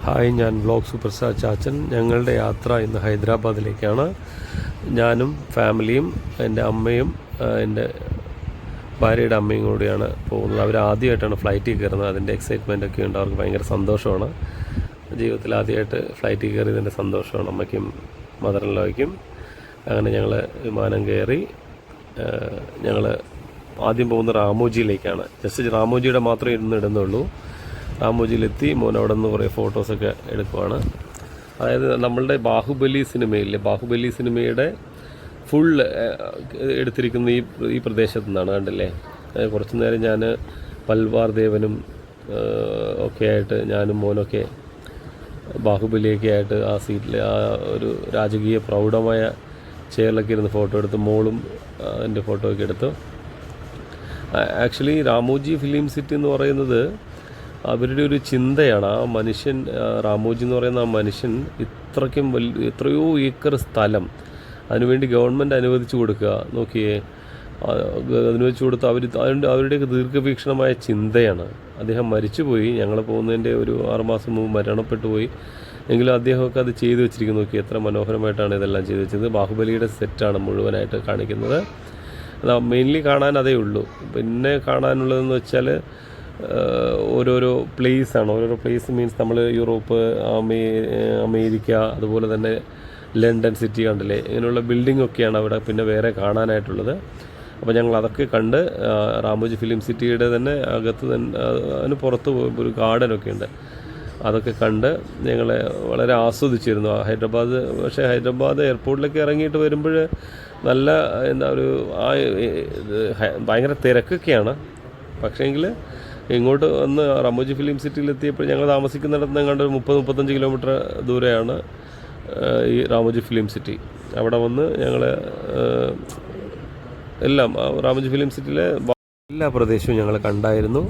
Hi, ഞാൻ vlog super star ചാച്ചൻ. ഞങ്ങളുടെ യാത്ര ഇന്ന് ഹൈദരാബാദിലേക്കാണ്. ഞാനും ഫാമിലിയും എൻ്റെ അമ്മയും എൻ്റെ ഭാര്യയുടെ അമ്മയും കൂടിയാണ് പോകുന്നത്. അവർ ആദ്യമായിട്ടാണ് ഫ്ലൈറ്റിൽ കയറുന്നത്. അതിൻ്റെ എക്സൈറ്റ്മെൻ്റ് ഒക്കെ ഉണ്ട്. അവർക്ക് ഭയങ്കര സന്തോഷമാണ്. ജീവിതത്തിൽ ആദ്യമായിട്ട് ഫ്ലൈറ്റിൽ കയറിയതിൻ്റെ സന്തോഷമാണ് അമ്മയ്ക്കും മദർ ഇൻ ലോയ്ക്കും. അങ്ങനെ ഞങ്ങൾ വിമാനം കയറി. ഞങ്ങൾ ആദ്യം പോകുന്നത് റാമോജിയിലേക്കാണ്. ജസ്റ്റ് റാമോജിയുടെ മാത്രമേ ഇടുന്നുള്ളൂ. റാമോജിയിലെത്തി മോൻ അവിടെ നിന്ന് കുറേ ഫോട്ടോസൊക്കെ എടുക്കുവാണ്. അതായത് നമ്മളുടെ ബാഹുബലി സിനിമയുടെ ഫുൾ എടുത്തിരിക്കുന്ന ഈ പ്രദേശത്തു നിന്നാണ്. കണ്ടില്ലേ, കുറച്ച് നേരം ഞാൻ പൽവാർ ദേവനും ഒക്കെ ആയിട്ട്, ഞാനും മോനൊക്കെ ബാഹുബലിയൊക്കെ ആയിട്ട് ആ സീറ്റിൽ ആ ഒരു രാജകീയ പ്രൗഢമായ ചെയറിലൊക്കെ ഇരുന്ന് ഫോട്ടോ എടുത്ത്, മോളും എൻ്റെ ഫോട്ടോ ഒക്കെ എടുത്തു. ആക്ച്വലി രാമോജി ഫിലിം സിറ്റി എന്ന് പറയുന്നത് അവരുടെ ഒരു ചിന്തയാണ്. ആ മനുഷ്യൻ, റാമോജി എന്ന് പറയുന്ന ആ മനുഷ്യൻ ഇത്രയ്ക്കും എത്രയോ ഏക്കർ സ്ഥലം അതിനുവേണ്ടി ഗവൺമെൻറ് അനുവദിച്ചു കൊടുക്കുക. നോക്കിയേ, അനുവദിച്ചു കൊടുത്ത് അവരുടെയൊക്കെ ദീർഘവീക്ഷണമായ ചിന്തയാണ്. അദ്ദേഹം മരിച്ചുപോയി, ഞങ്ങൾ പോകുന്നതിൻ്റെ ഒരു 6 മാസം മുമ്പ് മരണപ്പെട്ടു പോയി. എങ്കിലും അദ്ദേഹമൊക്കെ അത് ചെയ്തു വെച്ചിരിക്കുന്നു. നോക്കി, എത്ര മനോഹരമായിട്ടാണ് ഇതെല്ലാം ചെയ്തു വെച്ചത്. ബാഹുബലിയുടെ സെറ്റാണ് മുഴുവനായിട്ട് കാണിക്കുന്നത്. അത് മെയിൻലി കാണാൻ അതേ ഉള്ളൂ. പിന്നെ കാണാനുള്ളതെന്ന് വെച്ചാൽ ഓരോരോ പ്ലേസാണ്. ഓരോരോ പ്ലേസ് മീൻസ് നമ്മൾ യൂറോപ്പ്, അമേരിക്ക, അതുപോലെ തന്നെ ലണ്ടൻ സിറ്റി കണ്ടില്ലേ, ഇങ്ങനെയുള്ള ബിൽഡിംഗ് ഒക്കെയാണ് അവിടെ പിന്നെ വേറെ കാണാനായിട്ടുള്ളത്. അപ്പോൾ ഞങ്ങൾ അതൊക്കെ കണ്ട് റാമോജി ഫിലിം സിറ്റിയുടെ തന്നെ അകത്ത് തന്നെ അതിന് പുറത്ത് ഒരു ഗാർഡനൊക്കെ ഉണ്ട്. അതൊക്കെ കണ്ട് ഞങ്ങൾ വളരെ ആസ്വദിച്ചിരുന്നു ഹൈദരാബാദ്. പക്ഷേ ഹൈദരാബാദ് എയർപോർട്ടിലേക്ക് ഇറങ്ങിയിട്ട് വരുമ്പോൾ നല്ല ഭയങ്കര തിരക്കൊക്കെയാണ്. പക്ഷേങ്കിൽ ഇങ്ങോട്ട് വന്ന് റാമോജി ഫിലിം സിറ്റിയിലെത്തിയപ്പോൾ ഞങ്ങൾ താമസിക്കുന്നിടത്ത് എങ്ങാണ്ട് 30-35 കിലോമീറ്റർ ദൂരെയാണ് ഈ റാമോജി ഫിലിം സിറ്റി. അവിടെ വന്ന് ഞങ്ങൾ എല്ലാം റാമോജി ഫിലിം സിറ്റിയിലെ എല്ലാ പ്രദേശവും ഞങ്ങൾ കണ്ടായിരുന്നു.